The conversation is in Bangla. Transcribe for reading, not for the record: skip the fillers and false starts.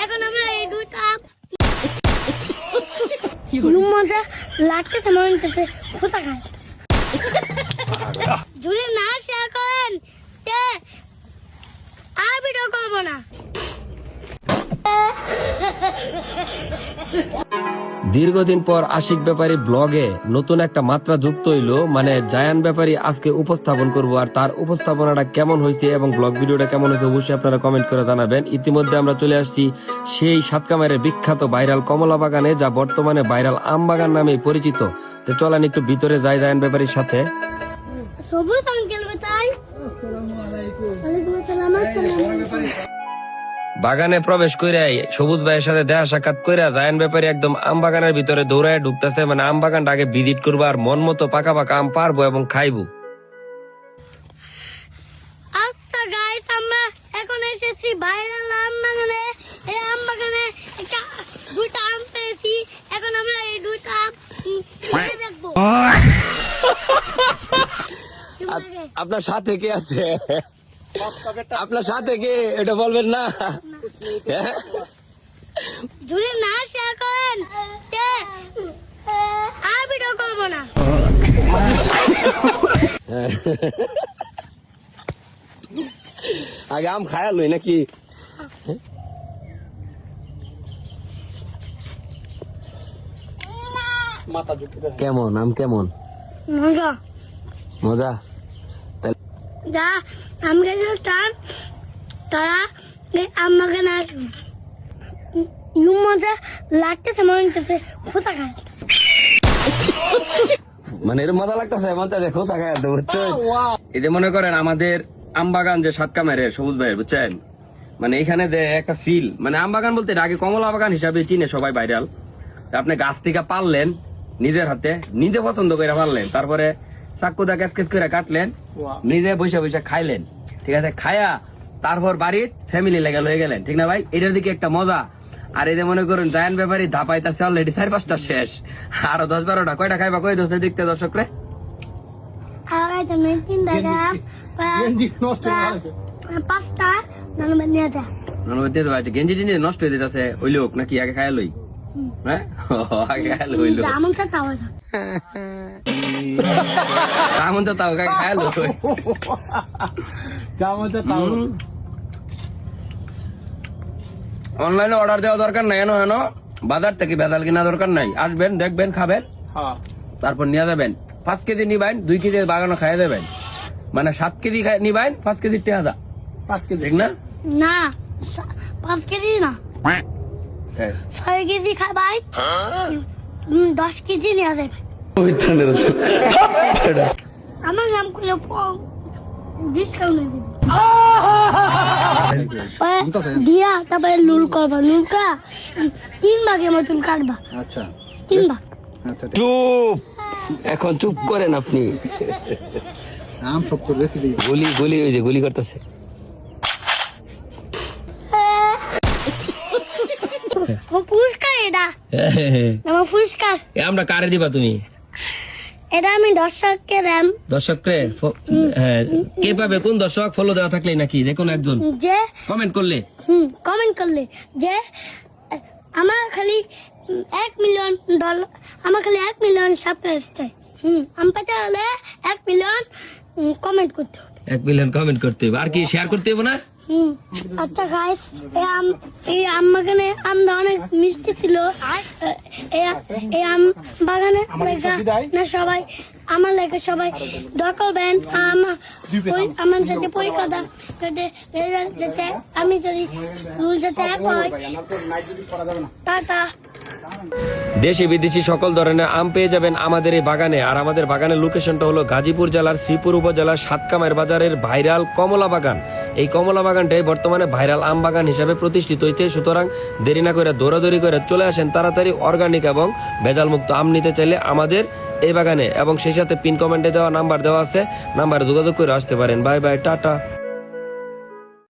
এখন আমরা এই দুইটা মজা লাগতেছে মনে হচ্ছে খোসা খায় যদি না শেয়ার করেন আর ভিডিও করবো না। দীর্ঘদিন পর আশিক ব্যাপারী ব্লগে নতুন একটা মাত্রা যুক্ত হইলো, মানে জায়ান ব্যাপারী আজকে উপস্থাপন করব, আর তার উপস্থাপনাটা কেমন হয়েছে এবং ব্লগ ভিডিওটা কেমন হয়েছে অবশ্যই আপনারা কমেন্ট করে জানাবেন। ইতিমধ্যে আমরা চলে আসছি সেই সাতকামারের বিখ্যাত ভাইরাল কমলা বাগানে, যা বর্তমানে ভাইরাল আম বাগান নামে পরিচিত। তো চলেন একটু ভিতরে যাই জায়ান ব্যাপারীর সাথে। সবুজ আঙ্কেল বেটাই আসসালামু আলাইকুম। ওয়ালাইকুম আসসালাম। বাগানে প্রবেশ করে সবুজ ভাইয়ের সাথে দেখা সাক্ষাৎ করে জায়ান ব্যাপারী একদম আম বাগানের ভিতরে দৌড়ায় ঢুকতেছে, মানে আম বাগানটা আগে ভিজিট করবো আর মন মতো পাকা পাকা আম পারবো এবং খাইবো। আচ্ছা গাইস, আমরা এখন এসেছি ভাইরাল আম বাগানে। এই আম বাগানে দুইটা আম পেয়েছি, এখন আমরা এই দুইটা আম দেখবো। আপনার সাথে কে আছে? আপনার সাথে কে এটা বলবেন না? যদি না শেয়ার করেন আর ভিডিও করবো না। আগে আম খায়া লই নাকি? কেমন আম কেমন? মজা মজা। যা আমাকে চান তারা আম বাগানে মজা লাগতেছে মনে হচ্ছে খোসা খায়। মানে এর মজা লাগতেছে, মজা দেখো খায় বুঝছো? এই যে মনে করেন আমাদের আম বাগান যে সাতকামারের সবুজ ভাইয়ের, বুঝছেন, মানে এখানে যে একটা ফিল, মানে আম বাগান বলতে আগে কমলা বাগান হিসাবে চিনে সবাই ভাইরাল। আপনি গাছ থেকে পারলেন নিজের হাতে, নিজে পছন্দ করে পারলেন, তারপরে চাকুদা ক্যাচ করে কাটলেন, নিজে বসে বসে খাইলেন, ঠিক আছে, খায়া তারপর বাড়ির ফ্যামিলি লেগে লয়ে গেলেন, ঠিক না ভাই? এটার দিকে একটা মজা। আর এই যে মনে করুন জায়ান ব্যাপারী ধাপাইতেছে অলরেডি 4-5টা শেষ, আরো 10-12টা। কয়টা খাইবা কই দোষে দেখতে দর্শক রে? পাঁচটা নিয়ে যা গেঞ্জি টেঞ্জি নষ্ট হয়ে যেতেছে, ওই লোক নাকি আগে খায়া লই? হ্যাঁ আগে খায়া লই লোক তেমন তো তাও খায়া লই। অনলাইনে অর্ডার দেওয়া দরকার নাই, এনো হেন বাজার থেকে ভেজাল কিনা দরকার নাই। আসবেন, দেখবেন, খাবেন, তারপর নিয়ে যাবেন। 5 কেজি নিবেন, 2 কেজি বাগানো খাইয়ে দেবেন, মানে 7 কেজি নিবেন, 5 কেজি 5 কেজি, ঠিক না? না 5 কেজি না, 6 কেজি খাবাই, 10 কেজি নিয়ে যাবে। আমার নাম করে ডিসকাউন্ট দিয়া, তারপরে লুল করবা, লুলকা 3 ভাগের মতন কাটবা। আচ্ছা 3 ভাগ। চুপ, এখন চুপ করেন আপনি। আম সব তো রেসিপি গুলি ওই যে গুলি করতেছে। পুরস্কার এটা, আমার পুরস্কার। আমরা কারে দিবা তুমি? এটা আমি দর্শককে দেন। দর্শকরে? হ্যাঁ, কে পাবে? কোন দর্শক? ফলো দেওয়া থাকলে নাকি যে কোনো একজন যে কমেন্ট করলে? কমেন্ট করলে যে আমার খালি $1 মিলিয়ন, আমার খালি $1 মিলিয়ন সাবস্ক্রাইব চাই। আমি পেতে হলে 1 মিলিয়ন কমেন্ট করতে হবে। 1 মিলিয়ন কমেন্ট করতে হবে, আর কি শেয়ার করতে হবে না? আচ্ছা গাইস, এই আম বাগানে আমটা অনেক মিষ্টি ছিল। এই আম বাগানে না সবাই আমার লেগে সবাই দোয়া করবেন। আমার যাতে পরীক্ষাটা যাতে আমি যদি রুল যাতে এক হয়। টাটা। দেশি বিদেশি সকল ধরনের আম পেয়ে যাবেন আমাদের এই বাগানে। আর আমাদের বাগানের লোকেশনটা হলো গাজীপুর জেলার শ্রীপুর উপজেলার সাতকামার বাজারের ভাইরাল কমলা বাগান। এই কমলা বাগানটাই বর্তমানে ভাইরাল আম বাগান হিসাবে প্রতিষ্ঠিত হইতে, সুতরাং দেরি না করে দৌড়াদৌড়ি করে চলে আসেন তাড়াতাড়ি অর্গানিক এবং ভেজাল মুক্ত আম নিতে চাইলে আমাদের এই বাগানে, এবং সেই সাথে পিন কমেন্টে দেওয়া নাম্বার দেওয়া আছে, নাম্বারে যোগাযোগ করে আসতে পারেন। Bye bye, tata.